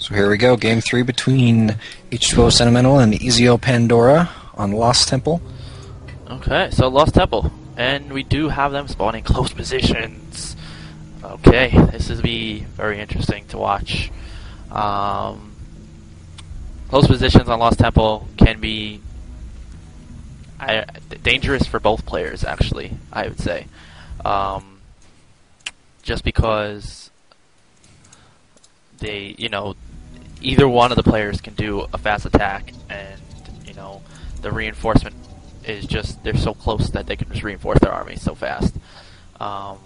So here we go, Game 3 between H2O Sentimental and EZpAndorA on Lost Temple. Okay, so Lost Temple. And we do have them spawning close positions. Okay, this is be very interesting to watch. Close positions on Lost Temple can be dangerous for both players, actually, I would say. Just because they, either one of the players can do a fast attack, and, the reinforcement is just, they're so close that they can just reinforce their army so fast. So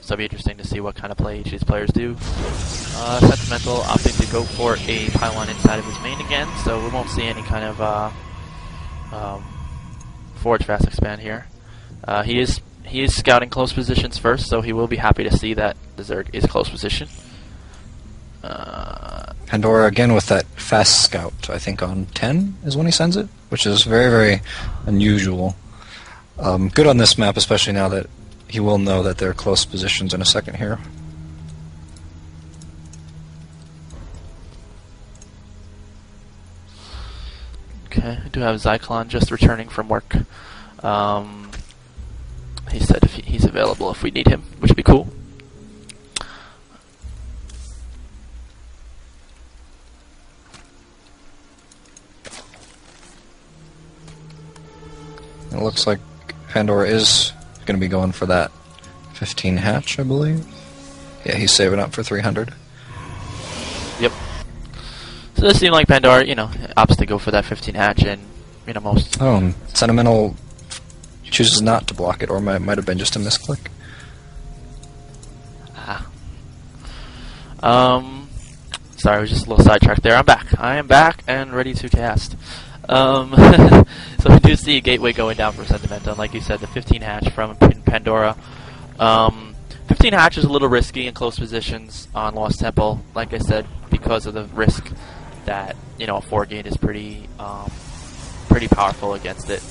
it'll be interesting to see what kind of play each of these players do. Sentimental opting to go for a pylon inside of his main again, so we won't see any kind of forge fast expand here. He is scouting close positions first, so he will be happy to see that the Zerg is close position. Pandora again with that fast scout, I think on 10 is when he sends it, which is very, very unusual. Good on this map, especially now that he will know that they're close positions in a second here. Okay, I do have Zyklon just returning from work. He said if he's available if we need him, which would be cool. It looks like Pandora is going to be going for that 15 hatch, I believe. Yeah, he's saving up for 300. Yep. So this seemed like Pandora, opts to go for that 15 hatch, and most. Oh, Sentimental chooses not to block it, or might have been just a misclick. Sorry, I was just a little sidetracked there. I'm back. I am back and ready to cast. So we do see a gateway going down for Sentimental, and like you said, the 15 hatch from Pandora. 15 hatch is a little risky in close positions on Lost Temple, like I said, because of the risk that a 4 gate is pretty powerful against it.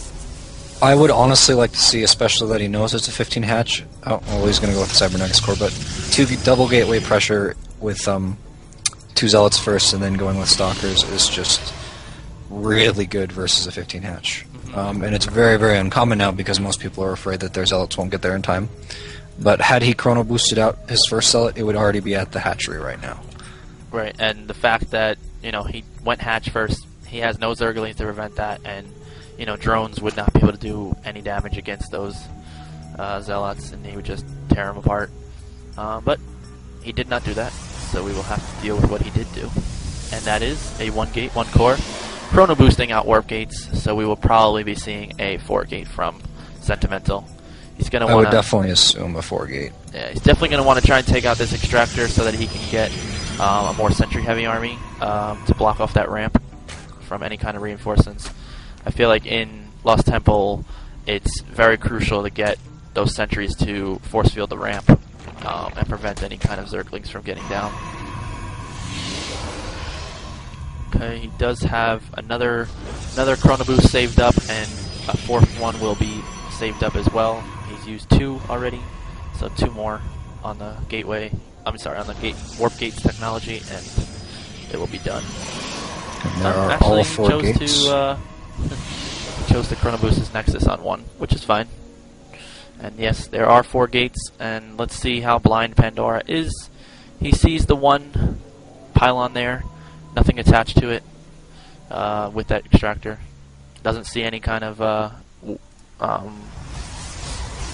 I would honestly like to see, especially that he knows it's a 15 hatch. Oh, well, he's going to go with the Cybernetics Core, but 2 double gateway pressure with 2 Zealots first and then going with Stalkers is just really good versus a 15 hatch. And it's very, very uncommon now because most people are afraid that their Zealots won't get there in time. But had he chrono boosted out his first Zealot, it would already be at the hatchery right now. Right, and the fact that, he went hatch first, he has no Zerglings to prevent that, and, drones would not be able to do any damage against those Zealots, and he would just tear them apart. But he did not do that, so we will have to deal with what he did do. And that is a 1 gate, 1 core, chrono boosting out warp gates, so we will probably be seeing a 4 gate from Sentimental. He's going to want to... I would definitely assume a 4 gate. Yeah, he's definitely going to want to try and take out this extractor so that he can get a more sentry heavy army to block off that ramp from any kind of reinforcements. I feel like in Lost Temple, it's very crucial to get those sentries to force field the ramp and prevent any kind of Zerglings from getting down. Okay, he does have another chrono boost saved up, and a 4th one will be saved up as well. He's used 2 already, so 2 more on the gateway. On the warp gates technology, and it will be done. And there are actually, all 4 chose gates. he chose to chrono boost his Nexus on 1, which is fine. And yes, there are 4 gates, and let's see how blind Pandora is. He sees the 1 pylon there, nothing attached to it with that extractor. Doesn't see any kind of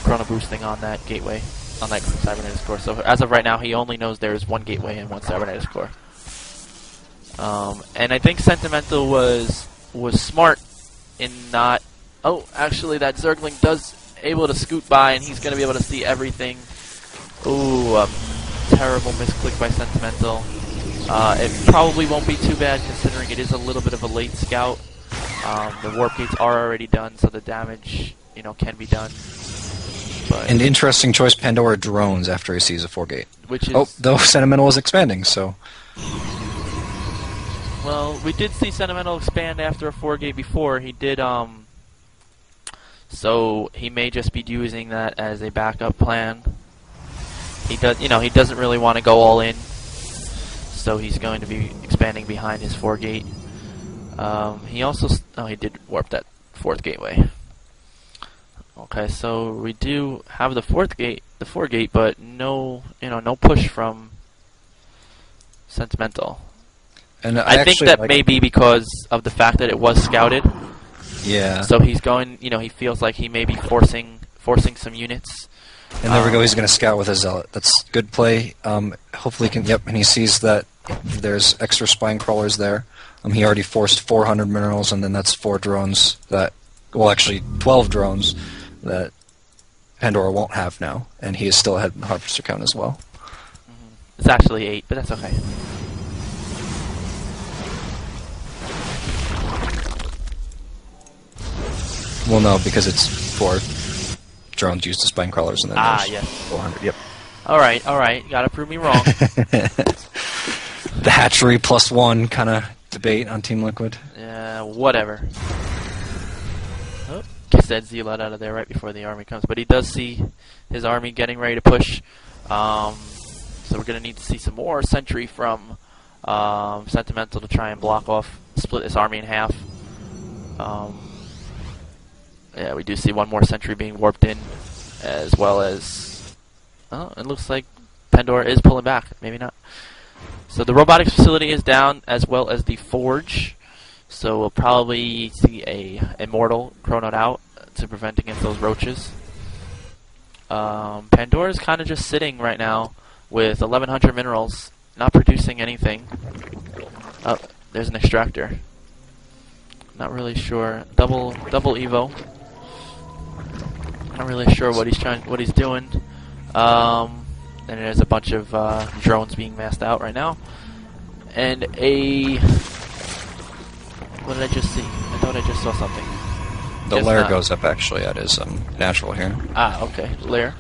chrono boosting on that gateway, on that Cybernetics Core. So as of right now, he only knows there is 1 gateway and 1 Cybernetics Core. And I think Sentimental was smart in not... Oh, actually, that Zergling does able to scoot by, and he's going to be able to see everything. Ooh, a terrible misclick by Sentimental. It probably won't be too bad considering it is a little bit of a late scout. The warp gates are already done, so the damage, can be done. But An interesting choice, Pandora drones after he sees a 4 gate. which is... Oh, though Sentimental is expanding, so... Well, we did see Sentimental expand after a 4 gate before. He did, so he may just be using that as a backup plan. He does, he doesn't really want to go all in. so he's going to be expanding behind his 4-gate. He also he did warp that 4th gateway. Okay, so we do have the 4-gate, but no, no push from Sentimental. And I think that may be because of the fact that it was scouted. Yeah. So he's going, he feels like he may be forcing some units. And there we go, he's going to scout with a Zealot. That's good play. Hopefully he can, yep, and he sees that there's extra spine crawlers there. He already forced 400 minerals, and then that's 4 drones that, well, actually 12 drones that Pandora won't have now, and he is still ahead in the harvester count as well. It's actually 8, but that's okay. Well, no, because it's 4 drones used as spine crawlers, and then there's yes. 400. Yep. All right. Gotta prove me wrong. The hatchery +1 kind of debate on Team Liquid. Yeah, whatever. Oh, gets that Zealot out of there right before the army comes, but he does see his army getting ready to push. So we're gonna need to see some more sentry from Sentimental to try and block off, split this army in half. Yeah, we do see one more sentry being warped in, as well as... Oh, it looks like Pandora is pulling back. Maybe not. So the robotics facility is down, as well as the forge. So we'll probably see a Immortal chronoed out to prevent against those roaches. Pandora's kind of just sitting right now with 1,100 minerals, not producing anything. Oh, there's an extractor. Not really sure. Double Evo. Not really sure what he's doing. And there's a bunch of drones being massed out right now. And what did I just see? I thought I just saw something. The lair goes up actually at his natural here. Ah, okay, lair.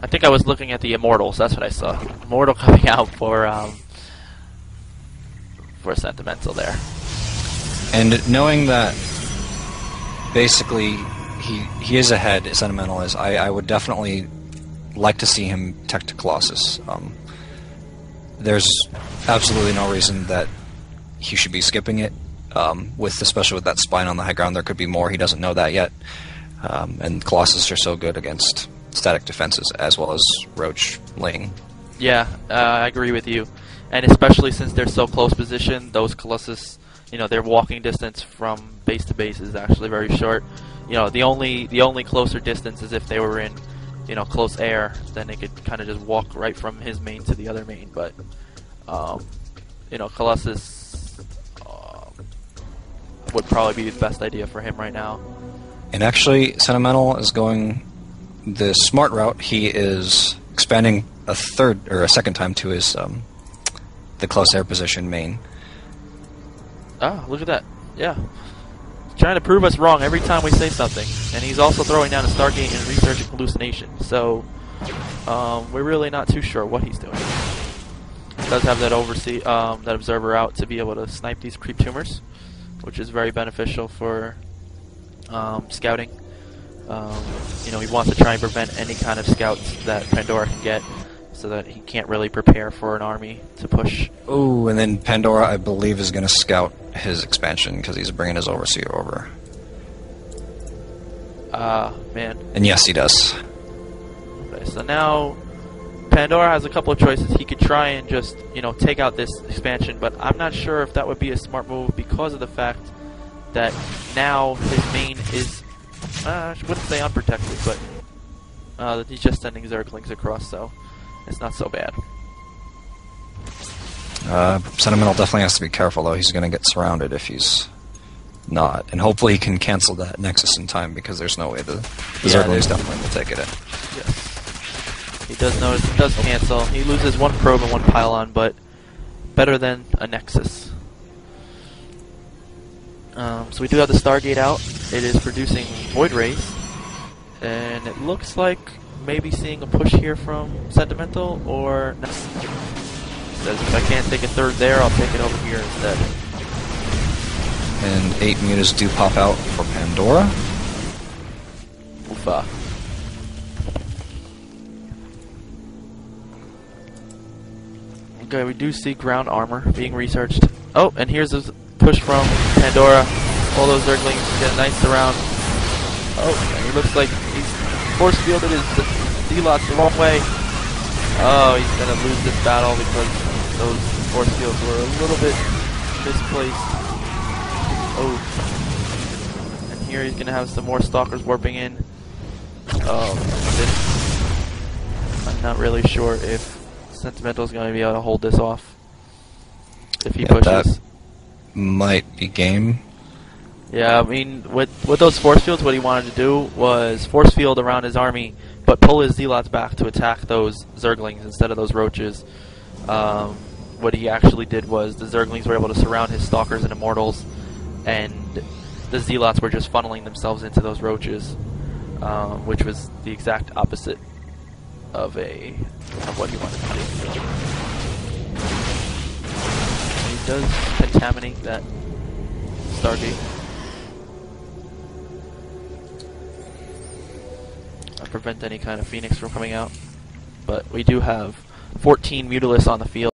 I think I was looking at the Immortals. That's what I saw. Immortal coming out for Sentimental there. And knowing that basically he is ahead, Sentimental is, I would definitely like to see him tech to Colossus. There's absolutely no reason that he should be skipping it, especially with that spine on the high ground. There could be more, he doesn't know that yet. And Colossus are so good against static defenses as well as roach laying. Yeah, I agree with you. And especially since they're so close position, those Colossus, their walking distance from base to base is actually very short. The only closer distance is if they were in, close air, then they could kind of just walk right from his main to the other main. But, Colossus would probably be the best idea for him right now. And actually, Sentimental is going the smart route. He is expanding a second time to his the close air position main. Ah, look at that. Yeah. Trying to prove us wrong every time we say something. And he's also throwing down a Stargate and researching hallucination. So, we're really not too sure what he's doing. He does have that that observer out to be able to snipe these creep tumors, which is very beneficial for scouting. He wants to try and prevent any kind of scouts that Pandora can get, so that he can't really prepare for an army to push. Ooh, and then Pandora, I believe, is going to scout his expansion because he's bringing his overseer over. Man. And yes, he does. Okay, so now Pandora has a couple of choices. He could try and just, take out this expansion, but I'm not sure if that would be a smart move because of the fact that now his main is, I wouldn't say unprotected, but he's just sending Zerglings across, so it's not so bad. Sentimental definitely has to be careful, though. He's going to get surrounded if he's not. And hopefully he can cancel that Nexus in time, because there's no way the Zerglings definitely will take it in. Yes. He does notice, he does cancel. He loses one probe and one pylon, but better than a Nexus. So we do have the Stargate out. It is producing Void Rays. And it looks like maybe seeing a push here from Sentimental, or says if I can't take a third there, I'll take it over here instead. And 8 mutas do pop out for Pandora. Oofa. Okay, we do see ground armor being researched. Oh, and here's a push from Pandora. All those Zerglings get a nice surround. Oh, and he looks like he's force fielded his Zealots the wrong way. Oh, he's gonna lose this battle because those force fields were a little bit misplaced. Oh, and here he's gonna have some more Stalkers warping in. Oh, I'm not really sure if Sentimental is going to be able to hold this off if he pushes. That might be game. Yeah, I mean, with those force fields, what he wanted to do was force field around his army, but pull his Zealots back to attack those Zerglings instead of those Roaches. What he actually did was the Zerglings were able to surround his Stalkers and Immortals, and the Zealots were just funneling themselves into those Roaches, which was the exact opposite of what he wanted to do. He does contaminate that Stargate. Prevent any kind of Phoenix from coming out. But we do have 14 Mutalisks on the field.